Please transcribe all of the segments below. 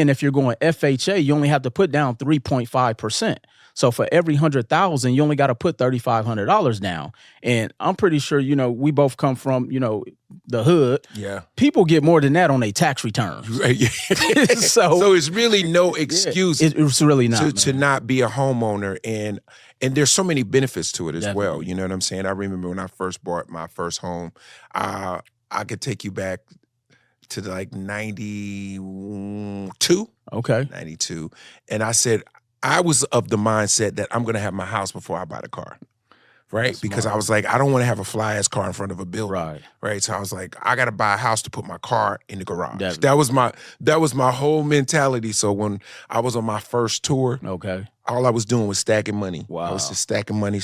And if you're going FHA, you only have to put down 3.5%. So for every 100,000, you only got to put $3,500 down. And I'm pretty sure, you know, we both come from, you know, the hood. Yeah. People get more than that on their tax returns. Right. So it's really no excuse. It's really not to not be a homeowner, and there's so many benefits to it as well. You know what I'm saying? I remember when I first bought my first home, I could take you back to like 92. Okay. 92. And I said, I was of the mindset that I'm going to have my house before I buy the car. Right? That's because smart. I was like, I don't want to have a fly-ass car in front of a building. Right. Right? So I was like, I got to buy a house to put my car in the garage. Definitely. That was my whole mentality. So when I was on my first tour, Okay. all I was doing was stacking money. Wow. I was just stacking money.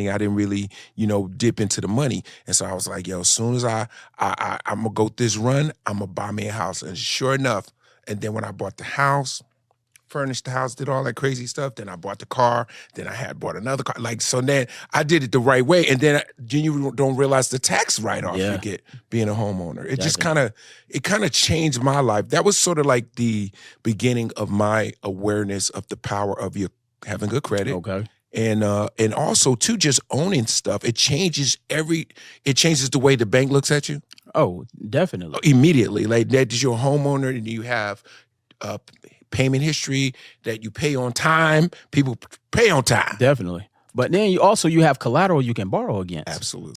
I didn't really, you know, dip into the money. And so I was like, yo, as soon as I'm going to go this run, I'm going to buy me a house. And sure enough, and then when I bought the house, furnished the house, did all that crazy stuff, then I bought the car, then I had bought another car. Like, so then I did it the right way. And then you don't realize the tax write-off you get being a homeowner. It just kind of changed my life. That was sort of like the beginning of my awareness of the power of having good credit. Okay. And also too, just owning stuff. It changes the way the bank looks at you. Oh, definitely. Immediately. Like, that is your homeowner, and you have payment history, that you pay on time. People pay on time. Definitely. But then you have collateral you can borrow against. Absolutely.